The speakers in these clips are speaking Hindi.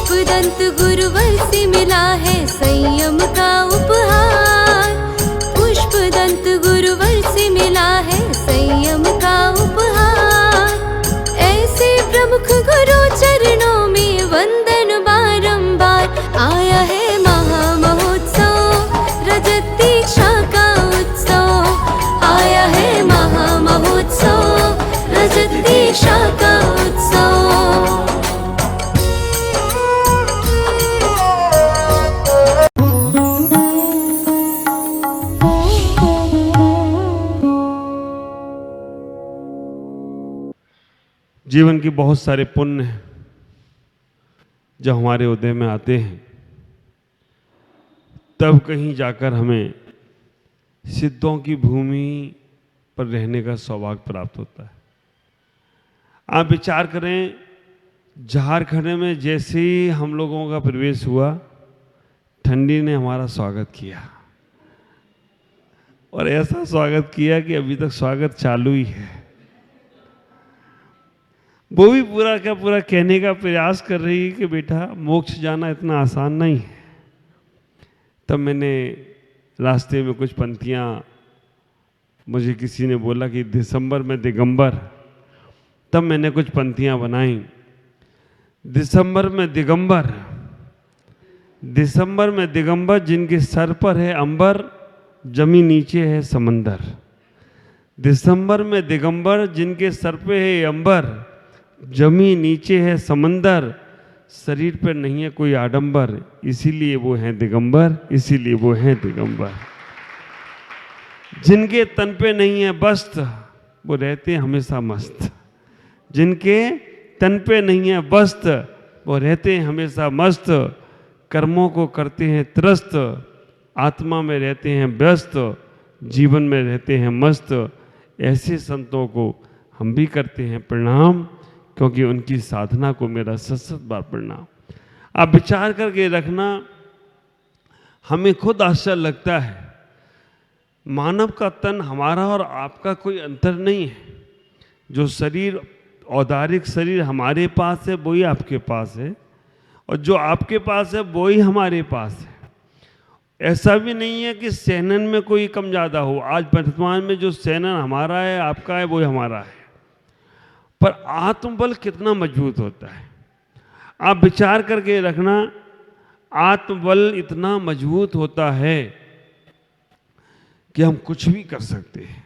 पुष्पदंत गुरुवर से मिला है संयम का उपहार। पुष्पदंत गुरुवर से मिला है संयम का उपहार। ऐसे प्रमुख गुरु चरणों में वंदन बारंबार। आया है महामहोत्सव रजत दीक्षा का उत्सव। आया है महामहोत्सव रजत दीक्षा का उत्सव। जीवन के बहुत सारे पुण्य हैं जब हमारे उदय में आते हैं, तब कहीं जाकर हमें सिद्धों की भूमि पर रहने का सौभाग्य प्राप्त होता है। आप विचार करें, झारखंड में जैसे ही हम लोगों का प्रवेश हुआ, ठंडी ने हमारा स्वागत किया, और ऐसा स्वागत किया कि अभी तक स्वागत चालू ही है। वो भी पूरा का पूरा कहने का प्रयास कर रही है कि बेटा मोक्ष जाना इतना आसान नहीं है। तब मैंने रास्ते में कुछ पंक्तियाँ, मुझे किसी ने बोला कि दिसंबर में दिगंबर, तब मैंने कुछ पंक्तियाँ बनाई। दिसंबर में दिगंबर, दिसंबर में दिगंबर जिनके सर पर है अंबर, जमी नीचे है समंदर। दिसंबर में दिगंबर जिनके सर पे है अंबर, जमी नीचे है समंदर। शरीर पर नहीं है कोई आडंबर, इसीलिए वो हैं दिगंबर, इसीलिए वो हैं दिगंबर। जिनके तन पे नहीं है वस्त्र, वो रहते हैं हमेशा मस्त। जिनके तन पे नहीं है वस्त्र, वो रहते हैं हमेशा मस्त। कर्मों को करते हैं त्रस्त, आत्मा में रहते हैं व्यस्त, जीवन में रहते हैं मस्त। ऐसे संतों को हम भी करते हैं प्रणाम, क्योंकि उनकी साधना को मेरा सत बार प्रणाम। आप विचार करके रखना, हमें खुद आश्चर्य लगता है, मानव का तन हमारा और आपका कोई अंतर नहीं है। जो शरीर, औदारिक शरीर हमारे पास है वही आपके पास है, और जो आपके पास है वही हमारे पास है। ऐसा भी नहीं है कि सेनन में कोई कम ज़्यादा हो। आज वर्तमान में जो सेनन हमारा है, आपका है, वही हमारा है। पर आत्मबल कितना मजबूत होता है, आप विचार करके रखना। आत्मबल इतना मजबूत होता है कि हम कुछ भी कर सकते हैं।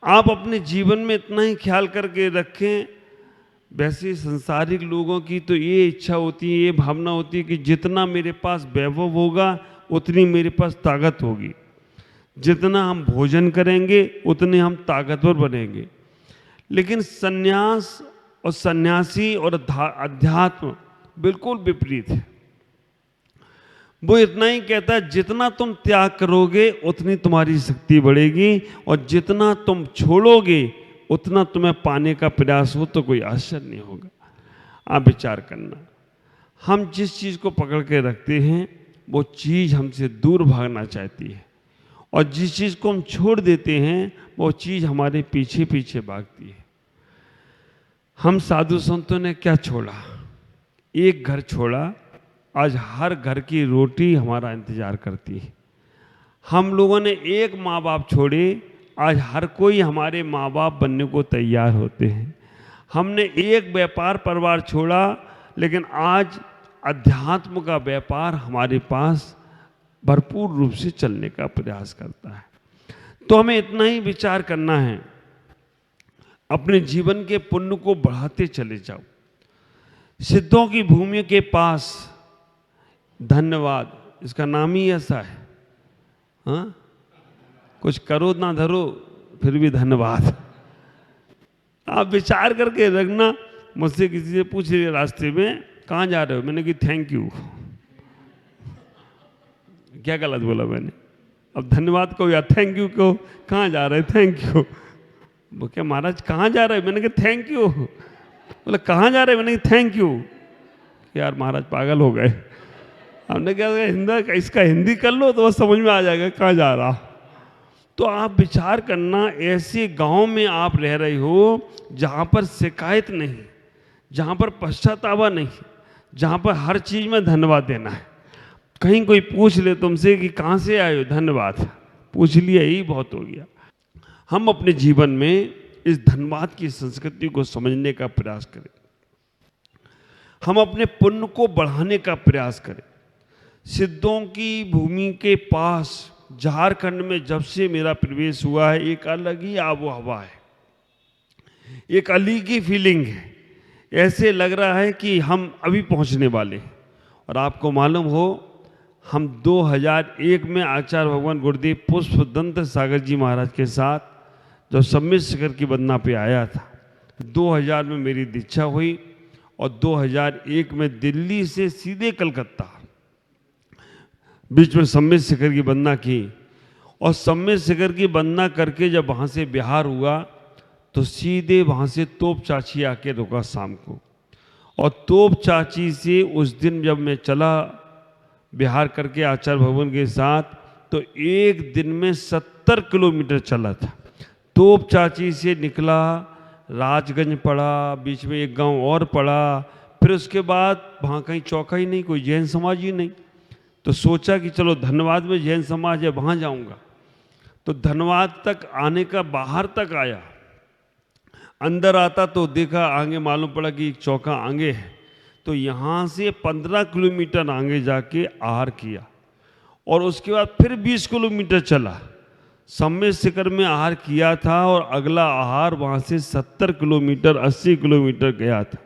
आप अपने जीवन में इतना ही ख्याल करके रखें। वैसे संसारिक लोगों की तो ये इच्छा होती है, ये भावना होती है कि जितना मेरे पास वैभव होगा उतनी मेरे पास ताकत होगी। जितना हम भोजन करेंगे उतने हम ताकतवर बनेंगे। लेकिन सन्यास और सन्यासी और अध्यात्म बिल्कुल विपरीत है। वो इतना ही कहता है, जितना तुम त्याग करोगे उतनी तुम्हारी शक्ति बढ़ेगी, और जितना तुम छोड़ोगे उतना तुम्हें पाने का प्रयास हो तो कोई आश्चर्य नहीं होगा। आप विचार करना, हम जिस चीज़ को पकड़ के रखते हैं वो चीज़ हमसे दूर भागना चाहती है, और जिस चीज़ को हम छोड़ देते हैं वो चीज़ हमारे पीछे पीछे भागती है। हम साधु संतों ने क्या छोड़ा? एक घर छोड़ा, आज हर घर की रोटी हमारा इंतजार करती है। हम लोगों ने एक माँ बाप छोड़े, आज हर कोई हमारे माँ बाप बनने को तैयार होते हैं। हमने एक व्यापार परिवार छोड़ा, लेकिन आज अध्यात्म का व्यापार हमारे पास भरपूर रूप से चलने का प्रयास करता है। तो हमें इतना ही विचार करना है, अपने जीवन के पुण्य को बढ़ाते चले जाओ। सिद्धों की भूमि के पास धन्यवाद, इसका नाम ही ऐसा है। हाँ, कुछ करो ना धरो फिर भी धन्यवाद। आप विचार करके रखना। मुझसे किसी से पूछ रही रास्ते में, कहाँ जा रहे हो? मैंने कहा थैंक यू। क्या गलत बोला मैंने? अब धन्यवाद को या थैंक यू को, कहाँ जा रहे? Thank you. वो क्या महाराज कहाँ जा रहे? मैंने कहा थैंक यू। बोला कहाँ जा रहे? मैंने कहा थैंक यू। यार महाराज पागल हो गए। हमने कहा इसका हिंदी कर लो तो बस समझ में आ जाएगा कहाँ जा रहा। तो आप विचार करना, ऐसे गांव में आप रह रहे हो जहाँ पर शिकायत नहीं, जहाँ पर पश्चातावा नहीं, जहाँ पर हर चीज़ में धन्यवाद देना है। कहीं कोई पूछ ले तुमसे कि कहाँ से आए हो, धन्यवाद पूछ लिया, यही बहुत हो गया। हम अपने जीवन में इस धन्यवाद की संस्कृति को समझने का प्रयास करें, हम अपने पुण्य को बढ़ाने का प्रयास करें। सिद्धों की भूमि के पास झारखंड में जब से मेरा प्रवेश हुआ है, एक अलग ही आबो हवा है, एक अलग ही फीलिंग है। ऐसे लग रहा है कि हम अभी पहुंचने वाले हैं। और आपको मालूम हो, हम 2001 में आचार्य भगवान गुरुदेव पुष्पदंत सागर जी महाराज के साथ जब सम्मित शिखर की वंदना पे आया था, 2000 में मेरी दीक्षा हुई और 2001 में दिल्ली से सीधे कलकत्ता, बीच में सम्मित शिखर की वंदना की। और सम्मित शिखर की वंदना करके जब वहाँ से बिहार हुआ तो सीधे वहाँ से तोप चाची आके रुका शाम को। और तोप चाची से उस दिन जब मैं चला बिहार करके आचार्य भवन के साथ, तो एक दिन में 70 किलोमीटर चला था। तोप चाची से निकला, राजगंज पड़ा, बीच में एक गांव और पड़ा, फिर उसके बाद वहाँ कहीं चौका ही नहीं, कोई जैन समाज ही नहीं। तो सोचा कि चलो धन्यवाद में जैन समाज है, वहाँ जाऊँगा। तो धन्यवाद तक आने का, बाहर तक आया, अंदर आता तो देखा आगे मालूम पड़ा कि एक चौका आगे है। तो यहाँ से 15 किलोमीटर आगे जाके आहार किया और उसके बाद फिर 20 किलोमीटर चला। सम्मित शिखर में आहार किया था और अगला आहार वहाँ से 70 किलोमीटर 80 किलोमीटर गया था।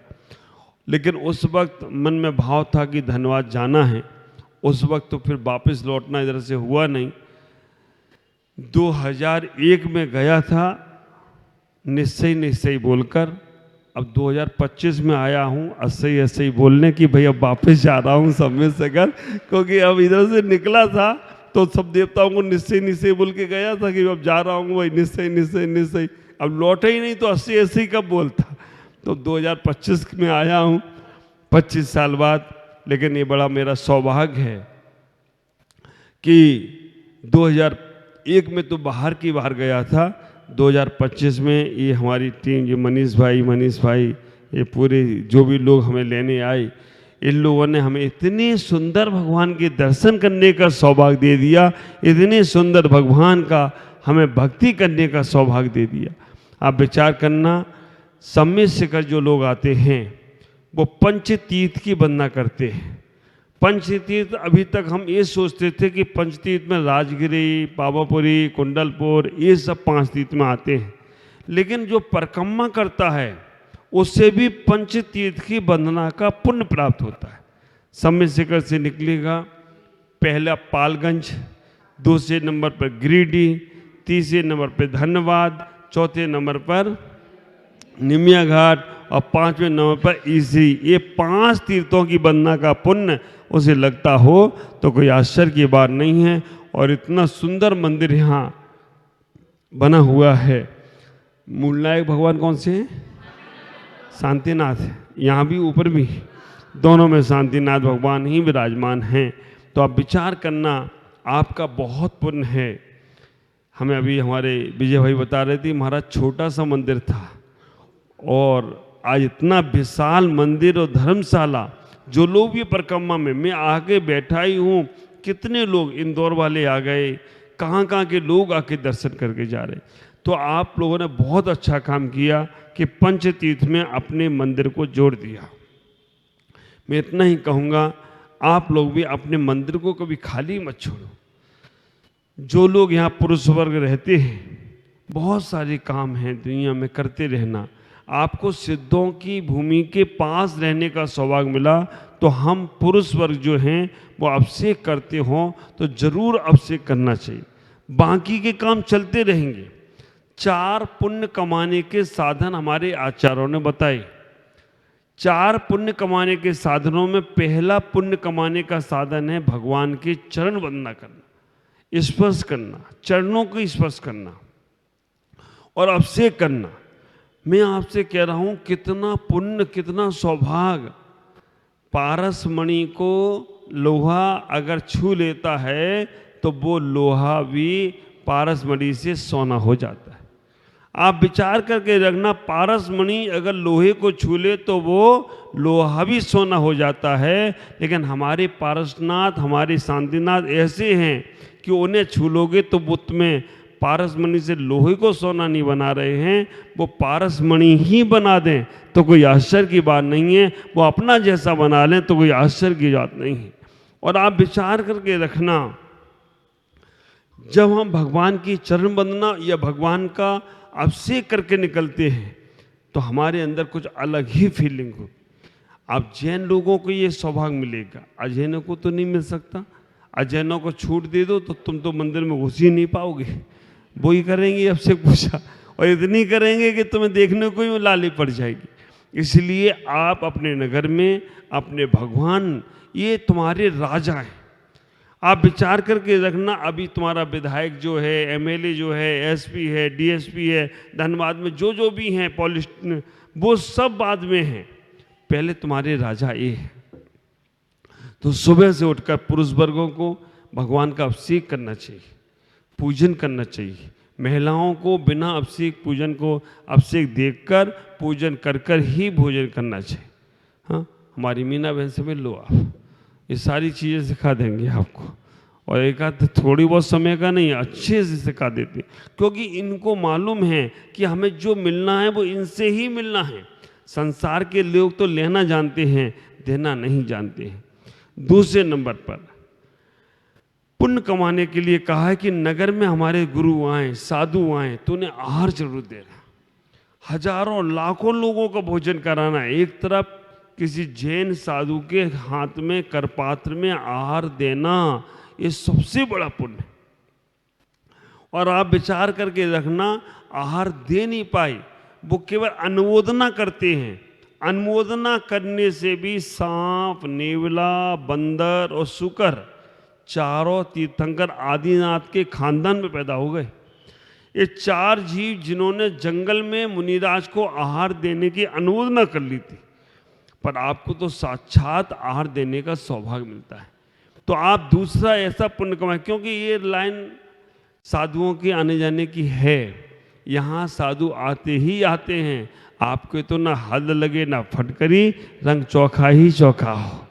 लेकिन उस वक्त मन में भाव था कि धन्यवाद जाना है। उस वक्त तो फिर वापस लौटना इधर से हुआ नहीं। 2001 में गया था निश्चय बोलकर। अब 2025 में आया हूँ ऐसे बोलने की भाई अब वापस जा रहा हूँ सम्मित शिखर, क्योंकि अब इधर से निकला था तो सब देवताओं को निश्चय बोल के गया था कि अब जा रहा हूँ भाई, निश्चय। अब लौटे ही नहीं तो ऐसे ही कब बोलता। तो 2025 में आया हूँ 25 साल बाद। लेकिन ये बड़ा मेरा सौभाग्य है कि 2001 में तो बाहर गया था, 2025 में ये हमारी टीम, ये मनीष भाई, ये पूरे जो भी लोग हमें लेने आए, इन लोगों ने हमें इतने सुंदर भगवान के दर्शन करने का सौभाग्य दे दिया, इतने सुंदर भगवान का हमें भक्ति करने का सौभाग्य दे दिया। आप विचार करना, सम्मित शिखर जो लोग आते हैं वो पंचतीर्थ की वंदना करते हैं। पंचतीर्थ, अभी तक हम ये सोचते थे कि पंचतीर्थ में राजगिरी, पावापुरी, कुंडलपुर, ये सब 5 तीर्थ में आते हैं। लेकिन जो परिक्रमा करता है उससे भी पंचतीर्थ की वंदना का पुण्य प्राप्त होता है। सम्मित शिखर से निकलेगा, पहला पालगंज, दूसरे नंबर पर गिरिडीह, तीसरे नंबर पर धन्यवाद, चौथे नंबर पर निमिया घाट और 5वें नंबर पर ईसी। ये 5 तीर्थों की वंदना का पुण्य उसे लगता हो तो कोई आश्चर्य की बात नहीं है। और इतना सुंदर मंदिर यहाँ बना हुआ है। मूलनायक भगवान कौन से हैं? शांतिनाथ। यहाँ भी ऊपर भी, दोनों में शांतिनाथ भगवान ही विराजमान हैं। तो आप विचार करना, आपका बहुत पुण्य है। हमें अभी हमारे विजय भाई बता रहे थे, महाराज छोटा सा मंदिर था और आज इतना विशाल मंदिर और धर्मशाला। जो लोग भी परिक्रमा में, मैं आगे बैठा ही हूँ, कितने लोग इंदौर वाले आ गए, कहाँ के लोग आके दर्शन करके जा रहे। तो आप लोगों ने बहुत अच्छा काम किया कि पंचतीर्थ में अपने मंदिर को जोड़ दिया। मैं इतना ही कहूँगा, आप लोग भी अपने मंदिर को कभी खाली मत छोड़ो। जो लोग यहाँ पुरुष वर्ग रहते हैं, बहुत सारे काम हैं दुनिया में, करते रहना। आपको सिद्धों की भूमि के पास रहने का सौभाग्य मिला, तो हम पुरुष वर्ग जो हैं वो अभिषेक करते हों तो जरूर अभिषेक करना चाहिए। बाकी के काम चलते रहेंगे। 4 पुण्य कमाने के साधन हमारे आचार्यों ने बताए। 4 पुण्य कमाने के साधनों में पहला पुण्य कमाने का साधन है भगवान के चरण वंदना करना, स्पर्श करना, चरणों को स्पर्श करना और अभिषेक करना। मैं आपसे कह रहा हूँ, कितना पुण्य, कितना सौभाग्य। पारस मणि को लोहा अगर छू लेता है तो वो लोहा भी पारस मणि से सोना हो जाता है। आप विचार करके रखना, पारस मणि अगर लोहे को छू ले तो वो लोहा भी सोना हो जाता है, लेकिन हमारे पारसनाथ, हमारे शांतिनाथ ऐसे हैं कि उन्हें छू लोगे तो वो तुम्हें पारस मणि से लोहे को सोना नहीं बना रहे हैं, वो पारस मणि ही बना दें तो कोई आश्चर्य की बात नहीं है, वो अपना जैसा बना लें तो कोई आश्चर्य की बात नहीं है। और आप विचार करके रखना, जब हम भगवान की चरण वंदना या भगवान का अभिषेक करके निकलते हैं तो हमारे अंदर कुछ अलग ही फीलिंग हो। आप जैन लोगों को ये सौभाग्य मिलेगा, अजैनों को तो नहीं मिल सकता। अजैनों को छूट दे दो तो तुम तो मंदिर में घुस ही नहीं पाओगे, वो ही करेंगे अभिषेक पूजा, और इतनी करेंगे कि तुम्हें देखने को ही लाली पड़ जाएगी। इसलिए आप अपने नगर में अपने भगवान, ये तुम्हारे राजा हैं। आप विचार करके रखना, अभी तुम्हारा विधायक जो है, एमएलए जो है, एसपी है, डीएसपी है, धनबाद में जो जो भी हैं पॉलिटिशियन, वो सब बाद में हैं, पहले तुम्हारे राजा ये है। तो सुबह से उठकर पुरुष वर्गों को भगवान का अभिषेक करना चाहिए, पूजन करना चाहिए। महिलाओं को बिना अभिषेक पूजन को अभिषेक देखकर पूजन कर कर ही भोजन करना चाहिए। हाँ, हमारी मीना बहन से मिल लो आप, ये सारी चीज़ें सिखा देंगे आपको, और एक आध थोड़ी बहुत समय का नहीं, अच्छे से सिखा देते, क्योंकि इनको मालूम है कि हमें जो मिलना है वो इनसे ही मिलना है। संसार के लोग तो लेना जानते हैं, देना नहीं जानते हैं। दूसरे नंबर पर पुण्य कमाने के लिए कहा है कि नगर में हमारे गुरु आए, साधु आए तो उन्हें आहार जरूर देना। हजारों लाखों लोगों को भोजन कराना, एक तरफ किसी जैन साधु के हाथ में करपात्र में आहार देना, ये सबसे बड़ा पुण्य। और आप विचार करके रखना, आहार दे नहीं पाए, वो केवल अनुमोदना करते हैं। अनुमोदना करने से भी सांप, नेवला, बंदर और शुकर, चारों तीर्थंकर आदिनाथ के खानदान में पैदा हो गए। ये चार जीव जिन्होंने जंगल में मुनिराज को आहार देने की अनुमोदना कर ली थी, पर आपको तो साक्षात आहार देने का सौभाग्य मिलता है। तो आप दूसरा ऐसा पुण्य कमाएं, क्योंकि ये लाइन साधुओं के आने जाने की है। यहाँ साधु आते ही आते हैं, आपके तो ना हल लगे ना फटकरी, रंग चौखा ही चौखा हो,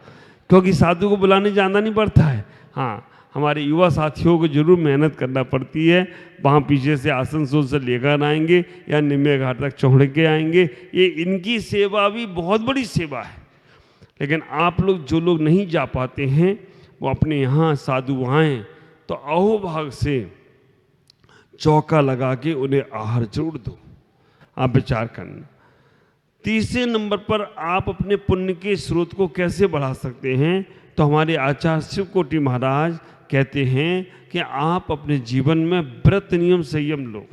क्योंकि साधु को बुलाने जाना नहीं पड़ता है। हाँ, हमारे युवा साथियों को जरूर मेहनत करना पड़ती है, वहाँ पीछे से आसनसोल से लेकर आएंगे या निम्बे घाट तक चढ़ के आएंगे, ये इनकी सेवा भी बहुत बड़ी सेवा है। लेकिन आप लोग जो लोग नहीं जा पाते हैं, वो अपने यहाँ साधु आएँ तो अहोभाग से चौका लगा के उन्हें आहार जरूर दो। आप विचार करना। तीसरे नंबर पर आप अपने पुण्य के स्रोत को कैसे बढ़ा सकते हैं, तो हमारे आचार्य शिवकोटि महाराज कहते हैं कि आप अपने जीवन में व्रत नियम संयम लो।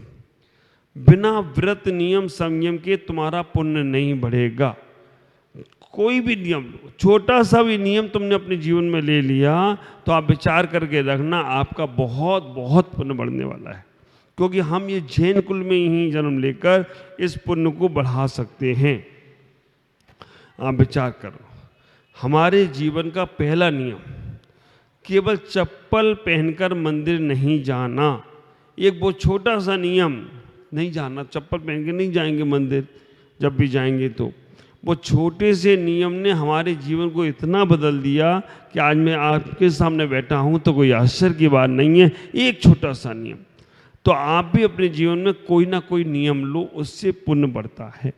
बिना व्रत नियम संयम के तुम्हारा पुण्य नहीं बढ़ेगा। कोई भी नियम लो, छोटा सा भी नियम तुमने अपने जीवन में ले लिया तो आप विचार करके रखना, आपका बहुत बहुत पुण्य बढ़ने वाला है। क्योंकि हम ये जैन कुल में ही जन्म लेकर इस पुण्य को बढ़ा सकते हैं। आप विचार करो, हमारे जीवन का पहला नियम, केवल चप्पल पहनकर मंदिर नहीं जाना। एक वो छोटा सा नियम, नहीं जाना, चप्पल पहन के नहीं जाएंगे मंदिर, जब भी जाएंगे तो। वो छोटे से नियम ने हमारे जीवन को इतना बदल दिया कि आज मैं आपके सामने बैठा हूँ तो कोई आश्चर्य की बात नहीं है। एक छोटा सा नियम, तो आप भी अपने जीवन में कोई ना कोई नियम लो, उससे पुण्य बढ़ता है।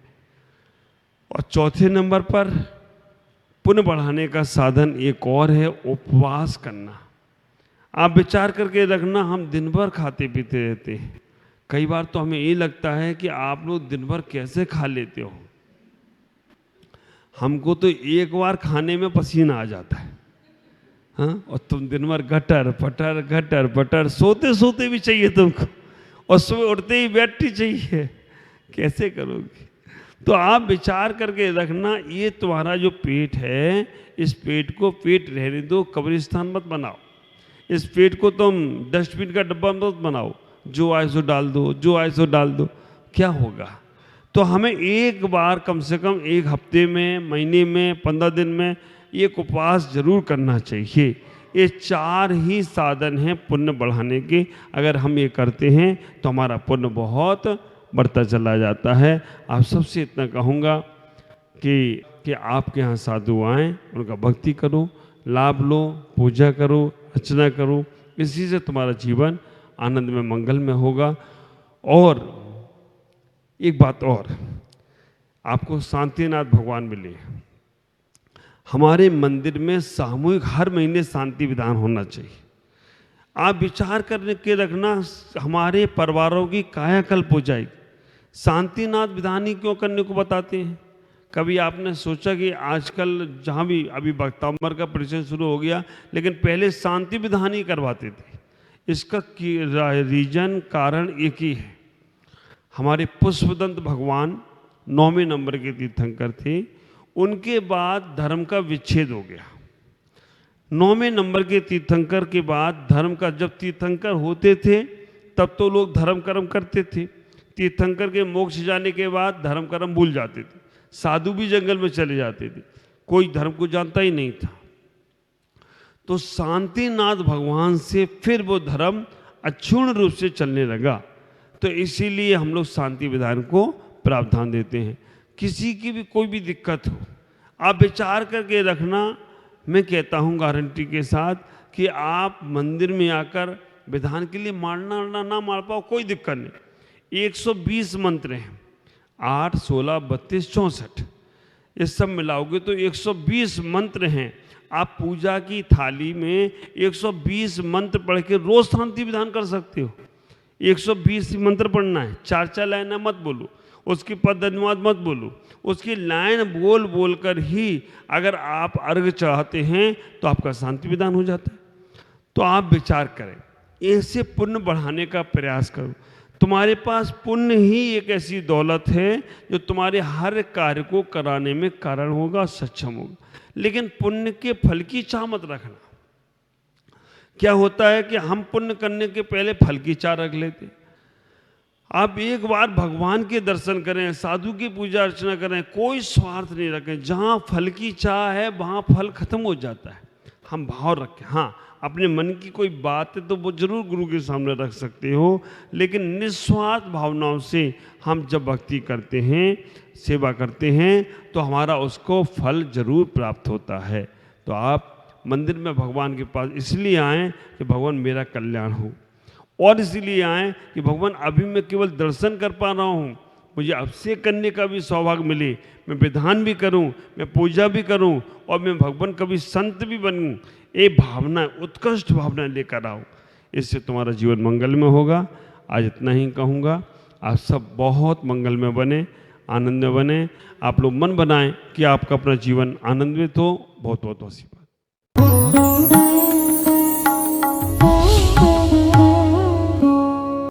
और चौथे नंबर पर पुण्य बढ़ाने का साधन एक और है, उपवास करना। आप विचार करके रखना, हम दिन भर खाते पीते रहते हैं, कई बार तो हमें ये लगता है कि आप लोग दिन भर कैसे खा लेते हो। हमको तो एक बार खाने में पसीना आ जाता है, हाँ, और तुम दिन भर गटर पटर गटर पटर, सोते सोते भी चाहिए तुमको, और सुबह उठते ही बैठती चाहिए, कैसे करोगे। तो आप विचार करके रखना, ये तुम्हारा जो पेट है, इस पेट को पेट रहने दो, कब्रिस्तान मत बनाओ। इस पेट को तुम डस्टबिन का डब्बा मत बनाओ, जो आए सो डाल दो, जो आए सो डाल दो, क्या होगा। तो हमें एक बार कम से कम एक हफ्ते में, महीने में, 15 दिन में एक उपवास जरूर करना चाहिए। ये चार ही साधन हैं पुण्य बढ़ाने के। अगर हम ये करते हैं तो हमारा पुण्य बहुत बढ़ता चला जाता है। आप सबसे इतना कहूँगा कि आपके यहाँ साधु आएँ, उनका भक्ति करो, लाभ लो, पूजा करो, अर्चना करो, इसी से तुम्हारा जीवन आनंद में मंगल में होगा। और एक बात और, आपको शांतिनाथ भगवान मिले। हमारे मंदिर में सामूहिक हर महीने शांति विधान होना चाहिए। आप विचार करने के रखना, हमारे परिवारों की कायाकल्प हो जाएगी। शांतिनाथ विधान ही क्यों करने को बताते हैं? कभी आपने सोचा कि आजकल जहाँ भी अभी भक्तामर का परिचय शुरू हो गया, लेकिन पहले शांति विधान ही करवाते थे। इसका रीजन कारण एक ही है। हमारे पुष्पदंत भगवान 9वें नंबर के तीर्थंकर थे, उनके बाद धर्म का विच्छेद हो गया। 9वें नंबर के तीर्थंकर के बाद धर्म का, जब तीर्थंकर होते थे तब तो लोग धर्म कर्म करते थे, तीर्थंकर के मोक्ष जाने के बाद धर्म कर्म भूल जाते थे, साधु भी जंगल में चले जाते थे, कोई धर्म को जानता ही नहीं था। तो शांतिनाथ भगवान से फिर वो धर्म अक्षुण्ण रूप से चलने लगा। तो इसीलिए हम लोग शांति विधान को प्रावधान देते हैं। किसी की भी कोई भी दिक्कत हो, आप विचार करके रखना। मैं कहता हूँ गारंटी के साथ कि आप मंदिर में आकर विधान के लिए मारना ना मार पाओ, कोई दिक्कत नहीं। 120 मंत्र हैं, 8, 16, 32, 64, ये सब मिलाओगे तो 120 मंत्र हैं। आप पूजा की थाली में 120 मंत्र पढ़ के रोज शांति विधान कर सकते हो। 120 मंत्र पढ़ना है, 4 लाइन मत बोलो, उसकी पद अनुवाद मत बोलो, उसकी लाइन बोल बोल कर ही अगर आप अर्घ चाहते हैं तो आपका शांति विधान हो जाता है। तो आप विचार करें, ऐसे पुण्य बढ़ाने का प्रयास करो। तुम्हारे पास पुण्य ही एक ऐसी दौलत है जो तुम्हारे हर कार्य को कराने में कारण होगा, सक्षम होगा। लेकिन पुण्य के फल की चाह मत रखना। क्या होता है कि हम पुण्य करने के पहले फल की चाह रख लेते। आप एक बार भगवान के दर्शन करें, साधु की पूजा अर्चना करें, कोई स्वार्थ नहीं रखें। जहाँ फल की चाह है वहाँ फल खत्म हो जाता है। हम भाव रखें। हाँ, अपने मन की कोई बात है तो वो जरूर गुरु के सामने रख सकते हो, लेकिन निस्वार्थ भावनाओं से हम जब भक्ति करते हैं, सेवा करते हैं, तो हमारा उसको फल जरूर प्राप्त होता है। तो आप मंदिर में भगवान के पास इसलिए आएँ कि भगवान मेरा कल्याण हो, और इसीलिए आएँ कि भगवान अभी मैं केवल दर्शन कर पा रहा हूँ, मुझे अभिषेक करने का भी सौभाग्य मिले, मैं विधान भी करूं, मैं पूजा भी करूं, और मैं भगवान कभी संत भी बनूं। ये भावना, उत्कृष्ट भावना लेकर आओ, इससे तुम्हारा जीवन मंगल में होगा। आज इतना ही कहूँगा। आप सब बहुत मंगल में बने, आनंद में बने। आप लोग मन बनाएं कि आपका अपना जीवन आनंदित हो। बहुत बहुत आशीर्वाद।